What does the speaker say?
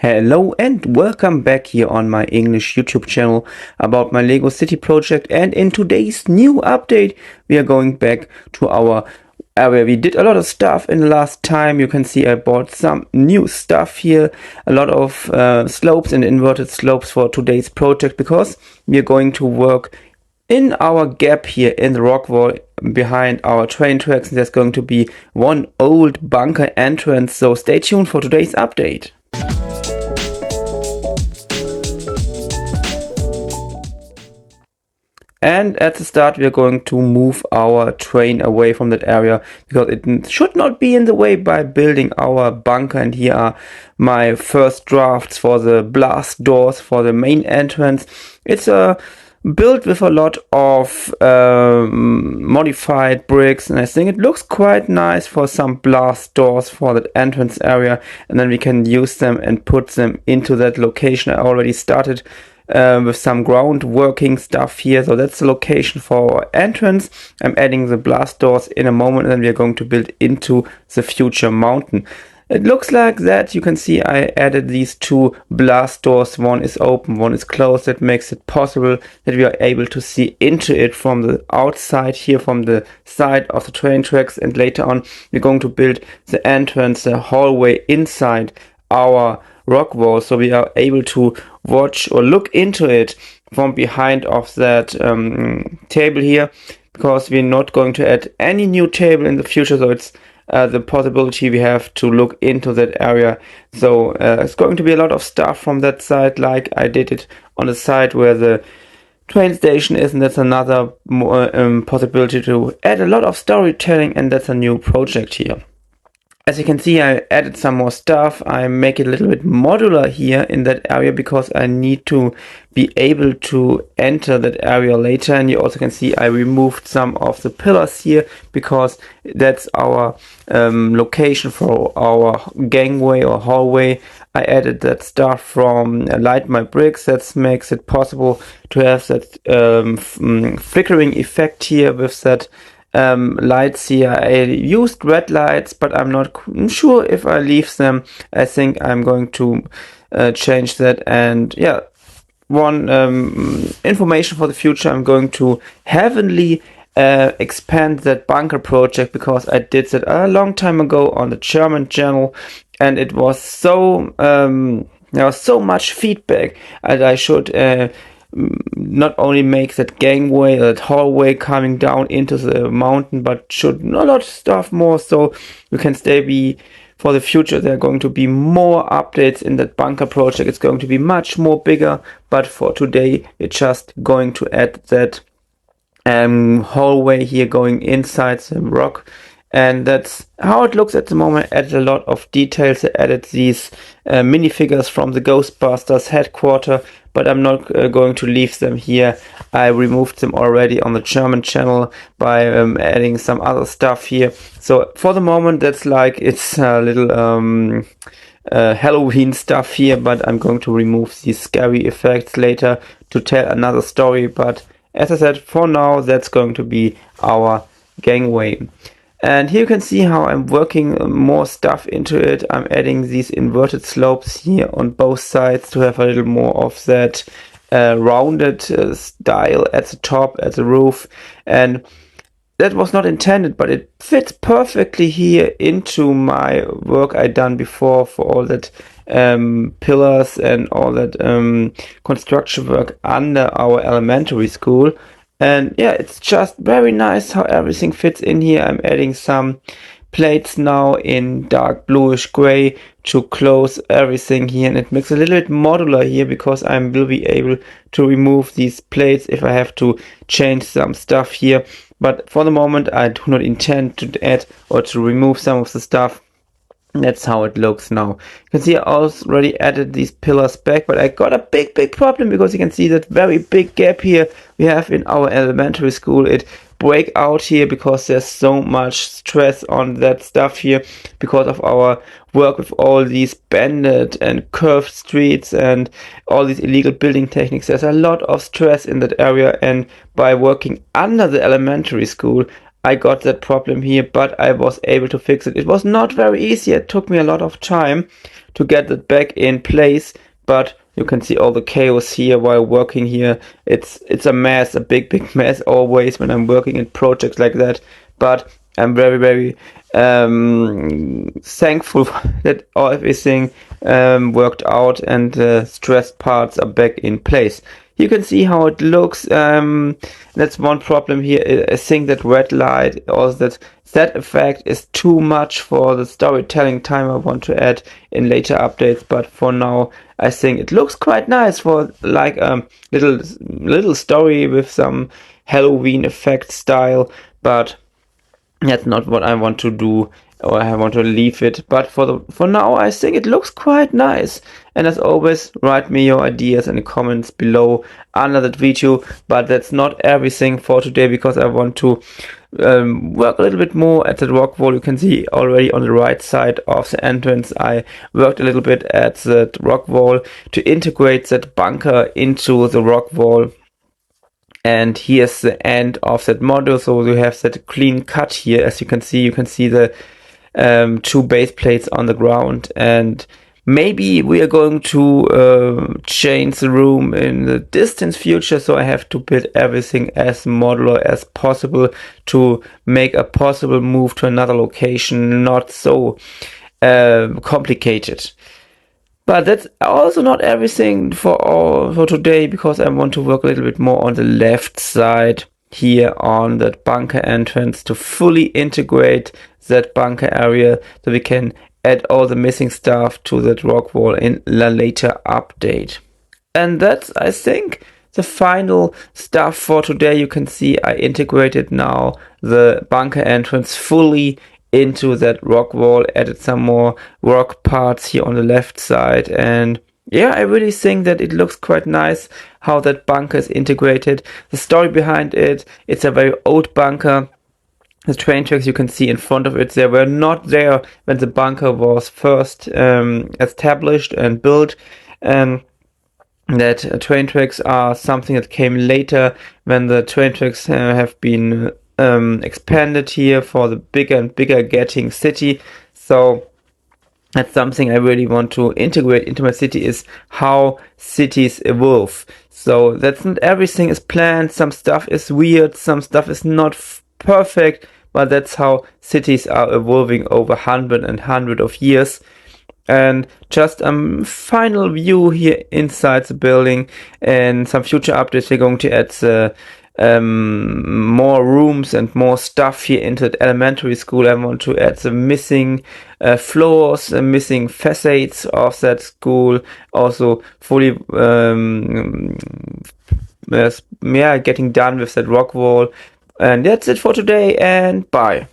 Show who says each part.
Speaker 1: Hello and welcome back here on my English YouTube channel about my Lego City project. And in today's new update we are going back to our area. We did a lot of stuff in the last time. You can see I bought some new stuff here, a lot of slopes and inverted slopes for today's project, because we are going to work in our gap here in the rock wall behind our train tracks. There's going to be one old bunker entrance, so stay tuned for today's update. And at the start we are going to move our train away from that area, because it should not be in the way by building our bunker. And here are my first drafts for the blast doors for the main entrance. It's built with a lot of modified bricks, and I think it looks quite nice for some blast doors for that entrance area, and then we can use them and put them into that location. I already started with some ground working stuff here, so that's the location for our entrance. I'm adding the blast doors in a moment, and then we are going to build into the future mountain. It looks like that. You can see I added these two blast doors. One is open, one is closed. That makes it possible that we are able to see into it from the outside here, from the side of the train tracks. And later on we're going to build the entrance, the hallway inside our rock wall, so we are able to watch or look into it from behind of that table here, because we're not going to add any new table in the future. So it's the possibility we have to look into that area. So it's going to be a lot of stuff from that side, like I did it on the side where the train station is, and that's another possibility to add a lot of storytelling, and that's a new project here. As you can see, I added some more stuff. I make it a little bit modular here in that area, because I need to be able to enter that area later. And you also can see I removed some of the pillars here, because that's our location for our gangway or hallway. I added that stuff from Light My Bricks. That makes it possible to have that flickering effect here with that lights here. I used red lights, but I'm not sure if I leave them. I think I'm going to change that. And yeah, one information for the future, I'm going to heavily expand that bunker project, because I did that a long time ago on the German channel, and it was so there was so much feedback that I should not only make that gangway, that hallway coming down into the mountain, but should a lot of stuff more, so you can stay for the future. There are going to be more updates in that bunker project. It's going to be much more bigger, but for today we're just going to add that hallway here going inside the rock. And that's how it looks at the moment. I added a lot of details. I added these minifigures from the Ghostbusters headquarters, but I'm not going to leave them here. I removed them already on the German channel by adding some other stuff here. So for the moment, that's like, it's a little Halloween stuff here, but I'm going to remove these scary effects later to tell another story. But as I said, for now, that's going to be our gangway. And here you can see how I'm working more stuff into it. I'm adding these inverted slopes here on both sides to have a little more of that rounded style at the top, at the roof. And that was not intended, but it fits perfectly here into my work I done before for all that pillars and all that construction work under our elementary school. And yeah, it's just very nice how everything fits in here. I'm adding some plates now in dark bluish gray to close everything here, and it makes it a little bit modular here, because I will be able to remove these plates if I have to change some stuff here. But for the moment I do not intend to add or to remove some of the stuff. That's how it looks now. You can see I already added these pillars back, but I got a big problem, because you can see that very big gap here we have in our elementary school. It break out here because there's so much stress on that stuff here, because of our work with all these bended and curved streets and all these illegal building techniques. There's a lot of stress in that area, and by working under the elementary school I got that problem here, but I was able to fix it. It was not very easy. It took me a lot of time to get it back in place, but you can see all the chaos here while working here. It's a mess, a big mess always when I'm working in projects like that. But I'm very thankful that everything worked out and the stressed parts are back in place. You can see how it looks. That's one problem here. I think that red light, or that effect is too much for the storytelling time I want to add in later updates. But for now, I think it looks quite nice for like a little story with some Halloween effect style. But that's not what I want to do, or I want to leave it. But for now, I think it looks quite nice. And as always, write me your ideas in the comments below under that video. But that's not everything for today, because I want to work a little bit more at that rock wall. You can see already on the right side of the entrance, I worked a little bit at that rock wall to integrate that bunker into the rock wall. And here's the end of that model. So you have that clean cut here. As you can see the two base plates on the ground. And maybe we are going to change the room in the distant future. So I have to build everything as modular as possible to make a possible move to another location not so complicated. But that's also not everything for today, because I want to work a little bit more on the left side here on that bunker entrance to fully integrate that bunker area, so we can add all the missing stuff to that rock wall in a later update. And that's, I think, the final stuff for today. You can see I integrated now the bunker entrance fully into that rock wall, added some more rock parts here on the left side, and yeah, I really think that it looks quite nice how that bunker is integrated. The story behind it, it's a very old bunker. The train tracks you can see in front of it, they were not there when the bunker was first established and built, and that train tracks are something that came later when the train tracks have been expanded here for the bigger and bigger getting city. So that's something I really want to integrate into my city, is how cities evolve. So that's not everything is planned. Some stuff is weird, some stuff is not perfect, but that's how cities are evolving over hundred of years. And just a final view here inside the building, and some future updates. We're going to add more rooms and more stuff here into the elementary school. I want to add the missing floors, missing facades of that school, also fully getting done with that rock wall. And that's it for today, and bye.